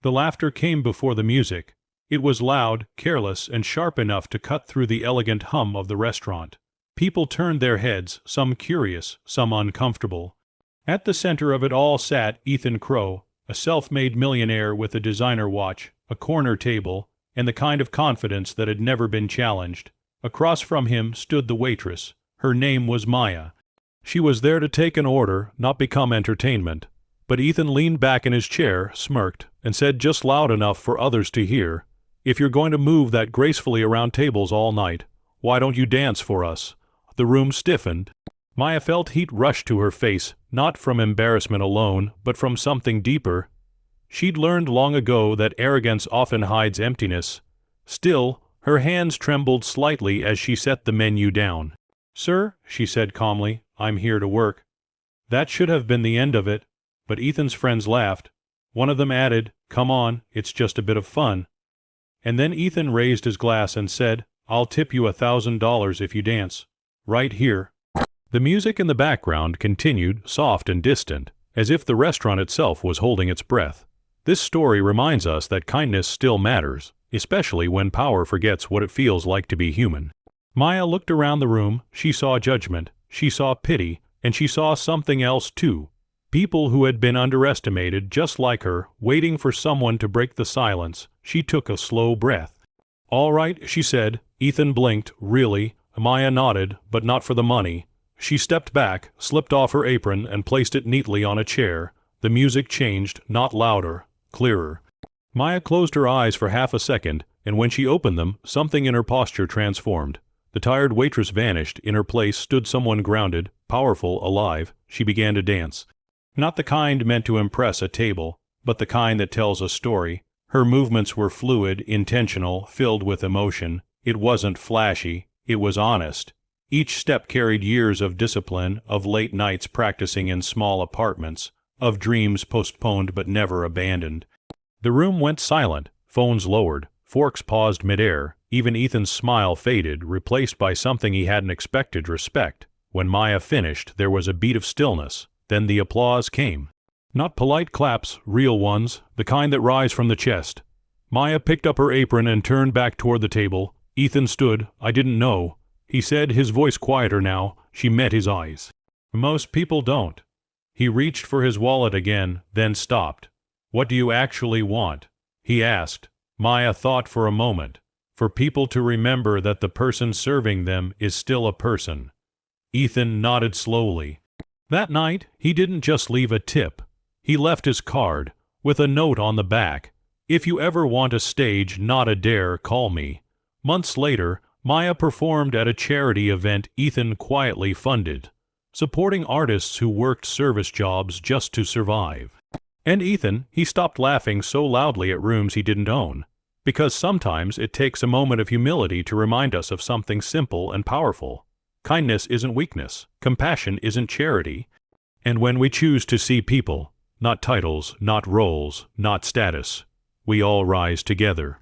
The laughter came before the music. It was loud, careless, and sharp enough to cut through the elegant hum of the restaurant. People turned their heads, some curious, some uncomfortable. At the center of it all sat Ethan Crow, a self-made millionaire with a designer watch, a corner table, and the kind of confidence that had never been challenged. Across from him stood the waitress. Her name was Maya. She was there to take an order, not become entertainment. But Ethan leaned back in his chair, smirked, and said just loud enough for others to hear, "If you're going to move that gracefully around tables all night, why don't you dance for us?" The room stiffened. Maya felt heat rush to her face, not from embarrassment alone, but from something deeper. She'd learned long ago that arrogance often hides emptiness. Still, her hands trembled slightly as she set the menu down. "Sir," she said calmly, "I'm here to work." That should have been the end of it, but Ethan's friends laughed. One of them added, "Come on, it's just a bit of fun." And then Ethan raised his glass and said, "I'll tip you $1,000 if you dance. Right here." The music in the background continued, soft and distant, as if the restaurant itself was holding its breath. This story reminds us that kindness still matters, especially when power forgets what it feels like to be human. Maya looked around the room. She saw judgment, she saw pity, and she saw something else too. People who had been underestimated, just like her, waiting for someone to break the silence. She took a slow breath. "All right," she said. Ethan blinked. "Really?" Maya nodded, but not for the money. She stepped back, slipped off her apron, and placed it neatly on a chair. The music changed, not louder, clearer. Maya closed her eyes for half a second, and when she opened them, something in her posture transformed. The tired waitress vanished. In her place stood someone grounded, powerful, alive. She began to dance. Not the kind meant to impress a table, but the kind that tells a story. Her movements were fluid, intentional, filled with emotion. It wasn't flashy, it was honest. Each step carried years of discipline, of late nights practicing in small apartments, of dreams postponed but never abandoned. The room went silent, phones lowered, forks paused midair. Even Ethan's smile faded, replaced by something he hadn't expected: respect. When Maya finished, there was a beat of stillness. Then the applause came. Not polite claps, real ones, the kind that rise from the chest. Maya picked up her apron and turned back toward the table. Ethan stood. "I didn't know," he said, his voice quieter now. She met his eyes. "Most people don't." He reached for his wallet again, then stopped. "What do you actually want?" he asked. Maya thought for a moment. For people to remember that the person serving them is still a person. Ethan nodded slowly. That night, he didn't just leave a tip. He left his card, with a note on the back. "If you ever want a stage, not a dare, call me." Months later, Maya performed at a charity event Ethan quietly funded, supporting artists who worked service jobs just to survive. And Ethan, he stopped laughing so loudly at rooms he didn't own. Because sometimes it takes a moment of humility to remind us of something simple and powerful. Kindness isn't weakness. Compassion isn't charity. And when we choose to see people, not titles, not roles, not status, we all rise together.